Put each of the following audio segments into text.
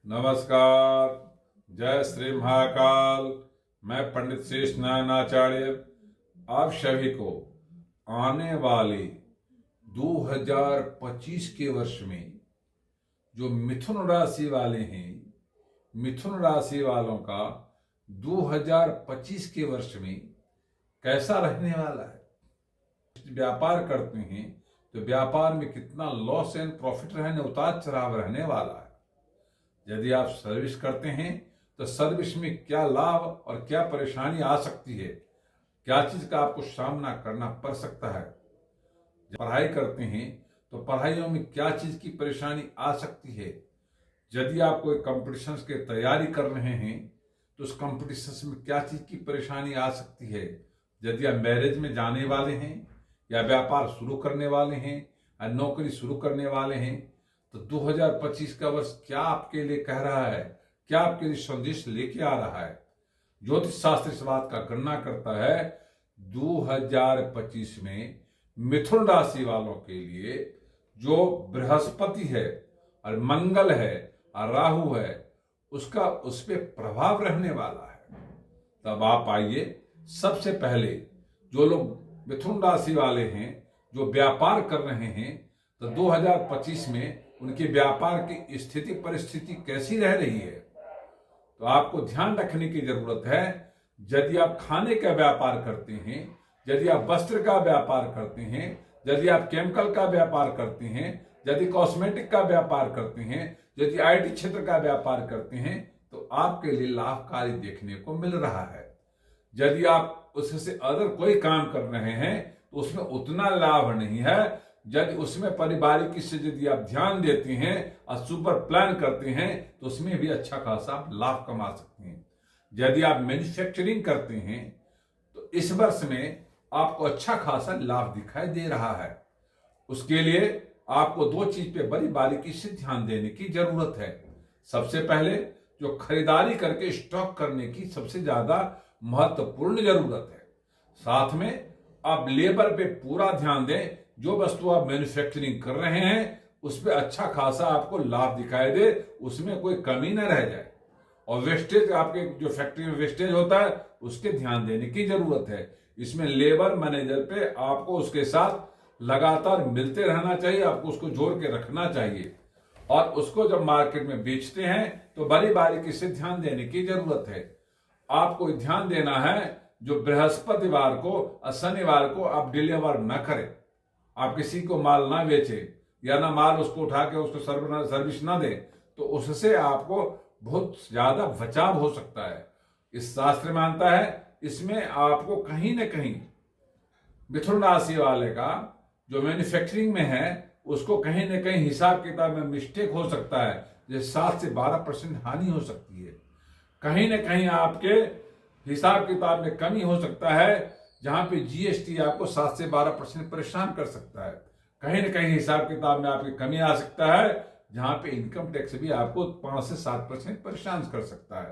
नमस्कार। जय श्री महाकाल। मैं पंडित शेष नारायण आचार्य आप सभी को आने वाले 2025 के वर्ष में जो मिथुन राशि वाले हैं, मिथुन राशि वालों का 2025 के वर्ष में कैसा रहने वाला है। व्यापार करते हैं तो व्यापार में कितना लॉस एंड प्रॉफिट रहने, उतार चढ़ाव रहने वाला है। यदि आप सर्विस करते हैं तो सर्विस में क्या लाभ और क्या परेशानी आ सकती है, क्या चीज का आपको सामना करना पड़ सकता है। पढ़ाई करते हैं तो पढ़ाइयों में क्या चीज की परेशानी आ सकती है। यदि आप कोई कॉम्पिटिशन्स की तैयारी कर रहे हैं तो उस कॉम्पिटिशन्स में क्या चीज की परेशानी आ सकती है। यदि आप मैरिज में जाने वाले हैं या व्यापार शुरू करने वाले हैं या नौकरी शुरू करने वाले हैं तो 2025 का वर्ष क्या आपके लिए कह रहा है, क्या आपके लिए संदेश लेके आ रहा है। ज्योतिष शास्त्र इस बात का गणना करता है 2025 में मिथुन राशि वालों के लिए जो बृहस्पति है और मंगल है और राहु है उसका उस पर प्रभाव रहने वाला है। तब आप आइए, सबसे पहले जो लोग मिथुन राशि वाले हैं जो व्यापार कर रहे हैं तो 2025 में उनके व्यापार की स्थिति परिस्थिति कैसी रह रही है। तो आपको ध्यान रखने की जरूरत है। यदि आप खाने का व्यापार करते हैं, यदि आप वस्त्र का व्यापार करते हैं, यदि आप केमिकल का व्यापार करते हैं, यदि कॉस्मेटिक का व्यापार करते हैं, यदि आईटी क्षेत्र का व्यापार करते हैं तो आपके लिए लाभकारी देखने को मिल रहा है। यदि आप उससे अदर कोई काम कर रहे हैं तो उसमें उतना लाभ नहीं है। यदि उसमें पारिवारिक से यदि आप ध्यान देते हैं और सुपर प्लान करते हैं तो उसमें भी अच्छा खासा आप लाभ कमा सकते हैं। यदि आप मैन्युफैक्चरिंग करते हैं तो इस वर्ष में आपको अच्छा खासा लाभ दिखाई दे रहा है। उसके लिए आपको दो चीज पे बड़ी बारीकी से ध्यान देने की जरूरत है। सबसे पहले जो खरीदारी करके स्टॉक करने की सबसे ज्यादा महत्वपूर्ण जरूरत है। साथ में आप लेबर पे पूरा ध्यान दें। जो वस्तु आप मैन्युफैक्चरिंग कर रहे हैं उस पर अच्छा खासा आपको लाभ दिखाई दे, उसमें कोई कमी न रह जाए। और वेस्टेज, आपके जो फैक्ट्री में वेस्टेज होता है उसके ध्यान देने की जरूरत है। इसमें लेबर मैनेजर पे आपको उसके साथ लगातार मिलते रहना चाहिए, आपको उसको जोड़ के रखना चाहिए। और उसको जब मार्केट में बेचते हैं तो बड़ी बारीकी से ध्यान देने की जरूरत है। आपको ध्यान देना है जो बृहस्पतिवार को और शनिवार को आप डिलीवर न करें। आप किसी को माल ना बेचे या ना माल उसको उठा के उसको सर्विस ना दे तो उससे आपको बहुत ज्यादा बचाव हो सकता है। इस शास्त्र मानता है इसमें आपको कहीं ना कहीं मिथुन राशि वाले का जो मैन्युफैक्चरिंग में है उसको कहीं ना कहीं हिसाब किताब में मिस्टेक हो सकता है, जैसे 7 से 12% हानि हो सकती है। कहीं ना कहीं आपके हिसाब किताब में कमी हो सकता है, जहां पे जीएसटी आपको 7 से 12% परेशान कर सकता है। कहीं ना कहीं हिसाब किताब में आपकी कमी आ सकता है, जहां पे इनकम टैक्स भी आपको 5 से 7% परेशान कर सकता है।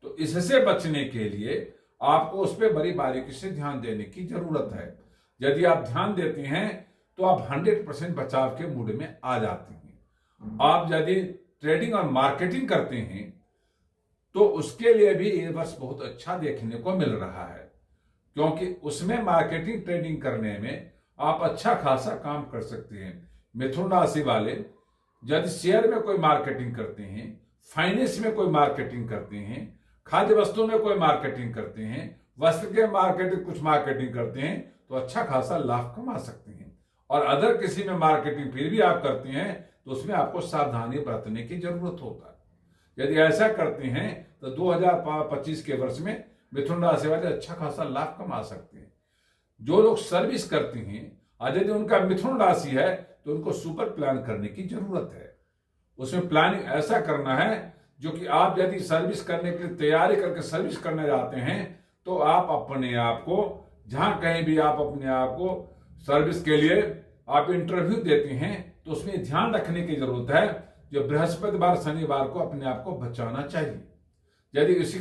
तो इससे बचने के लिए आपको उस पर बड़ी बारीकी से ध्यान देने की जरूरत है। यदि आप ध्यान देते हैं तो आप 100% बचाव के मूड में आ जाते हैं। आप यदि ट्रेडिंग और मार्केटिंग करते हैं तो उसके लिए भी ये वर्ष बहुत अच्छा देखने को मिल रहा है, क्योंकि उसमें मार्केटिंग ट्रेडिंग करने में आप अच्छा खासा काम कर सकते हैं। मिथुन राशि वाले यदि शेयर में कोई मार्केटिंग करते हैं, फाइनेंस में कोई मार्केटिंग करते हैं, खाद्य वस्तु में कोई मार्केटिंग करते हैं, वस्त्र के मार्केटिंग कुछ मार्केटिंग करते हैं तो अच्छा खासा लाभ कमा सकते हैं। और अदर किसी में मार्केटिंग फिर भी आप करते हैं तो उसमें आपको सावधानी बरतने की जरूरत होता है। यदि ऐसा करते हैं तो 2025 के वर्ष में मिथुन राशि वाले अच्छा खासा लाभ कमा सकते हैं। जो लोग सर्विस करते हैं और यदि उनका मिथुन राशि है तो उनको सुपर प्लान करने की जरूरत है। उसमें प्लानिंग ऐसा करना है जो कि आप यदि सर्विस करने के लिए तैयारी करके सर्विस करने जाते हैं तो आप अपने आप को, जहां कहीं भी आप अपने आप को सर्विस के लिए आप इंटरव्यू देते हैं तो उसमें ध्यान रखने की जरूरत है जो बृहस्पतिवार शनिवार को अपने आप को बचाना चाहिए। यदि किसी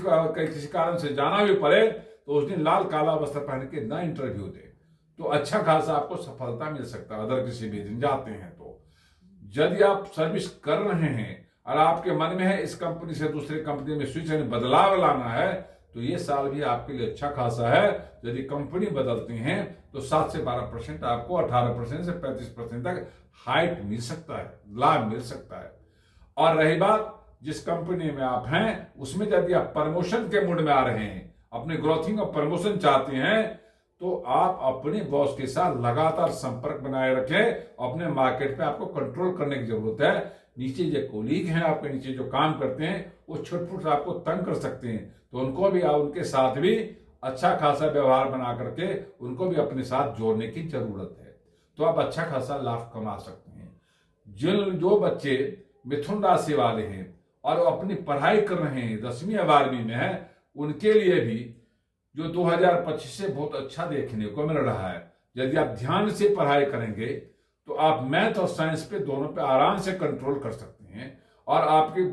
कारण से जाना भी पड़े तो उस दिन लाल काला वस्त्र पहन के ना इंटरव्यू दे तो अच्छा खासा आपको सफलता मिल सकता है। अदर किसी भी दिन जाते हैं तो यदि आप सर्विस कर रहे हैं और आपके मन में है इस कंपनी से दूसरी कंपनी में स्विच यानी बदलाव लाना है, तो ये साल भी आपके लिए अच्छा खासा है। यदि कंपनी बदलती हैं तो 7 से 12% आपको 18% से 35% तक हाइक मिल सकता है, लाभ मिल सकता है। और रही बात जिस कंपनी में आप हैं उसमें यदि आप प्रमोशन के मूड में आ रहे हैं, अपने ग्रोथिंग और प्रमोशन चाहते हैं, तो आप अपने बॉस के साथ लगातार संपर्क बनाए रखें। अपने मार्केट पे आपको कंट्रोल करने की जरूरत है। नीचे जो कोलीग हैं, आपके नीचे जो काम करते हैं, वो छोट-फुट आपको तंग कर सकते हैं, तो उनको भी उनके साथ भी अच्छा खासा व्यवहार बना करके उनको भी अपने साथ जोड़ने की जरूरत है, तो आप अच्छा खासा लाभ कमा सकते हैं। जो बच्चे मिथुन राशि वाले हैं और अपनी पढ़ाई कर रहे हैं, 10वीं या 12वीं में है, उनके लिए भी जो 2025 से बहुत अच्छा देखने को मिल रहा है। यदि आप ध्यान से पढ़ाई करेंगे तो आप मैथ और साइंस पे दोनों पे आराम से कंट्रोल कर सकते हैं और आपकी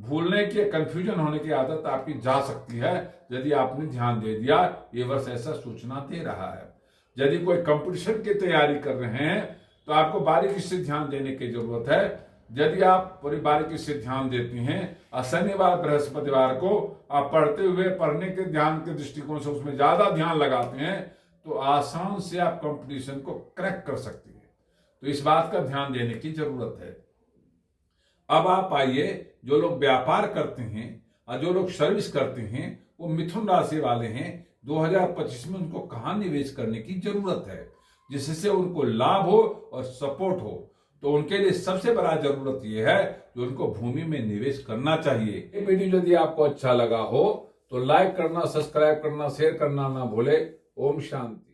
भूलने की, कंफ्यूजन होने की आदत आपकी जा सकती है यदि आपने ध्यान दे दिया। ये वर्ष ऐसा सूचना दे रहा है। यदि कोई कंपटीशन की तैयारी कर रहे हैं तो आपको बारीकी से ध्यान देने की जरूरत है। यदि आप पूरी बारीकी से ध्यान देती हैं और शनिवार बृहस्पतिवार को आप पढ़ते हुए पढ़ने के ध्यान के दृष्टिकोण से उसमें ज्यादा ध्यान लगाते हैं, तो आसान से आप कंपटीशन को क्रैक कर सकती हैं। तो इस बात का ध्यान देने की जरूरत है। अब आप आइए, जो लोग व्यापार करते हैं और जो लोग सर्विस करते हैं, वो मिथुन राशि वाले हैं, 2025 में उनको कहां निवेश करने की जरूरत है जिससे उनको लाभ हो और सपोर्ट हो। तो उनके लिए सबसे बड़ा जरूरत यह है कि उनको भूमि में निवेश करना चाहिए। ये वीडियो यदि आपको अच्छा लगा हो तो लाइक करना, सब्सक्राइब करना, शेयर करना ना भूले। ओम शांति।